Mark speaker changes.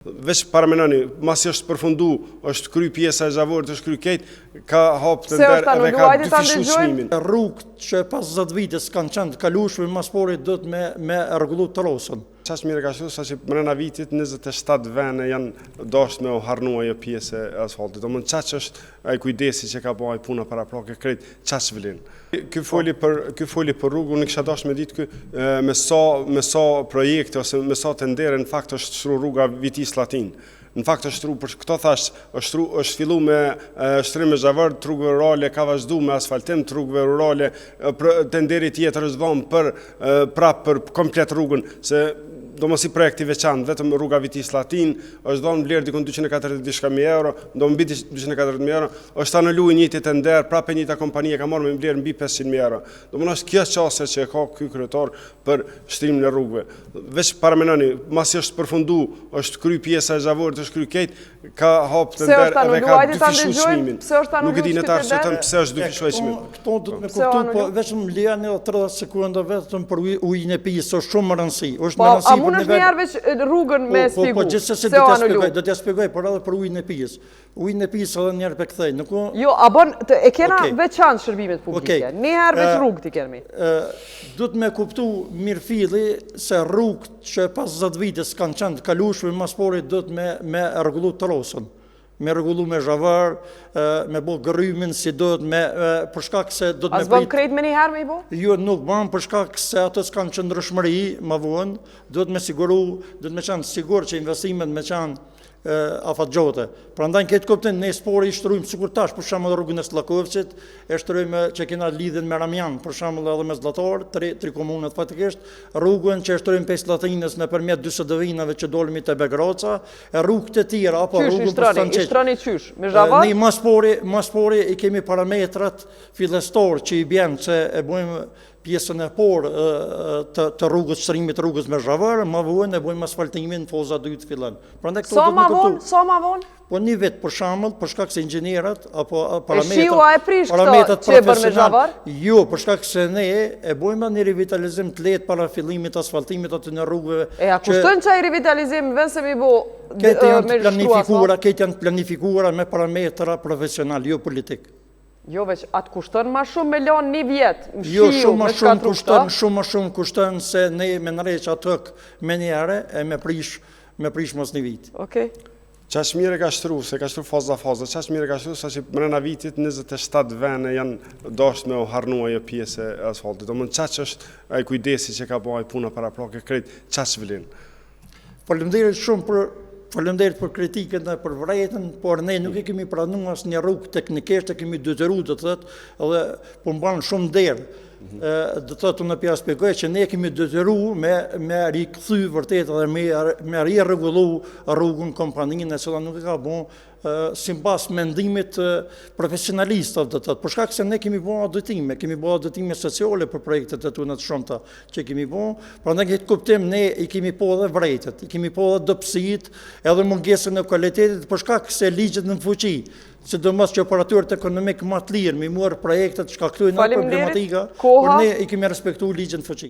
Speaker 1: Veç paramenoni, masi është përfundu, është kry pjesa e zhavorit, është kry kejt, ka hapë të ndër edhe ka dyfishu çmimin.
Speaker 2: Rrugët që pas 10 vitës kanë qenë të kalueshme, masporit do të me rregullu të rosën.
Speaker 1: Qash mire ka shtu, sa që mrena vitit 27 vene janë dashtë me u harnua jo pjesë e asfaltit. Domthon qaq është ai kujdesi që ka bëj puna para plake krejt qaq vlen. Ky foli për rrugë, unë kisha dashur me ditë me sa projekte ose me sa tendere në fakt është shtru rruga Vitis Llatin. Në fakt është shtru, për këto thash, është fillu me shtrim me zhavër, rrugëve rurale ka vazhdu me asfaltim, rrugëve rurale tenderi tjetër është dhënë për komplet rrugën, se do mos i projekti veçantë, vetëm rruga Vitis Llatin është dhënë vlerë dikon 240.000 euro, do mbi 240.000 euro, është anuluar njëti tender, prapë njëta kompani e ka marrë me vlerë mbi 500.000 euro. Domethënë është kjo çështje që ka ky kryetar për shtrimin e rrugëve. Veç paramenoni, masi është përfundu, është kry pjesa e zhavorit, është kry kejt, ka hapë të ndër edhe ka dyfishu çmimin. Nuk e di netar se pse është dyfishu çmimin.
Speaker 2: Këto do të më kuptoj, po vetëm lejani 30 sekonda vetëm për ujin e pijës, është shumë më rëndësi. Është më rëndësi.
Speaker 3: Unë është njerë veç rrugën me spiku.
Speaker 2: Po gjithsesi do t'ja spjegoj, por edhe për ujin e pijës. Ujin e pijës edhe njerë për këthej.
Speaker 3: Jo, e kena veçanë shërbimet publike. Njerë veç rrugë t'i kemi.
Speaker 2: Du të me kuptu mirëfilli se rrugët që pas 10 vitës kanë qenë të kalueshme, masporit do të me rregullu të rosën. Me rregullu me zhavër, me bo gërrymin si do të me për shkak se do të me prit.
Speaker 3: As bëm krejt me njëherë me i bo?
Speaker 2: Jo, nuk bëm për shkak se atës kanë qëndrëshmëri ma vonë, do të me siguru, do të me qenë sigur që investimet me qenë afatgjote. Pra ndaj në këtë kuptim, ne spori i shtrujmë sikur tash, për shembull rrugën e Slakovcit, e shtrujmë që kena lidhjen me Ramjan, për shembull edhe me Zllator, tri komunat fatikisht, rrugën që e shtrujmë pes Llatinës nëpërmjet 40 vinave që dolmi te Begroca, e rrugët e tjera apo rrugën për Stançet.
Speaker 3: Shtroni qysh, me zhavar?
Speaker 2: Ne maspori i kemi parametrat fillestor që i bjen që e bëjmë pjesën e porë të rrugës, shtrimit të rrugës me zhavër, ma vonë e bëjmë asfaltimin foza 2 të fillen.
Speaker 3: Sa ma vonë?
Speaker 2: Po një vetë për shembull, për shkak se inxhinierat apo parametrat.
Speaker 3: E shiu a e prish këto që e bën me zhavar?
Speaker 2: Jo, për shkak se ne e bëjmë një revitalizim të lehtë para fillimit të asfaltimit aty në rrugëve.
Speaker 3: E a kushton çaj revitalizim vend se mi bo me
Speaker 2: shkruar? Këto janë planifikuara me parametra profesional, jo politik.
Speaker 3: Jo, veç, atë kushton ma shumë me lanë një vjetë,
Speaker 2: jo, shumë ma shumë kushton se ne me nëreq atëk me njëre e me prish mos një vit.
Speaker 3: Okej.
Speaker 1: Qash mire ka shtru, se ka shtru faza, qash mire ka shtru, sa që mrena vitit 27 vene janë dashtë me u harnua jo pjesë e asfaltit. Domthon qaq është ai kujdesi që ka bëj puna para plake krejt, qaq vlen.
Speaker 2: Faleminderit për kritikën dhe për vërejtën, por ne nuk e kemi pranuar asnjë rrugë teknikisht, e kemi detyru të thotë, edhe po mban shumë derë. Do thotë unë pja shpjegoj që ne kemi detyru me rikthy vërtet edhe me rirregullu rrugën kompaninë e cila nuk e ka bën sipas mendimit profesionalistëve, do thotë, për shkak se ne kemi bën auditime sociale për projektet e tona të shumta që kemi bën, prandaj këtë kuptim ne i kemi po edhe vërejtët, i kemi po edhe dobësitë, edhe mungesën e kualitetit për shkak se ligjet në fuqi, sidomos që operatorët ekonomik më të lirë me marrë projektet shkaktojnë problematika, por ne i kemi respektuar ligjin në fuqi.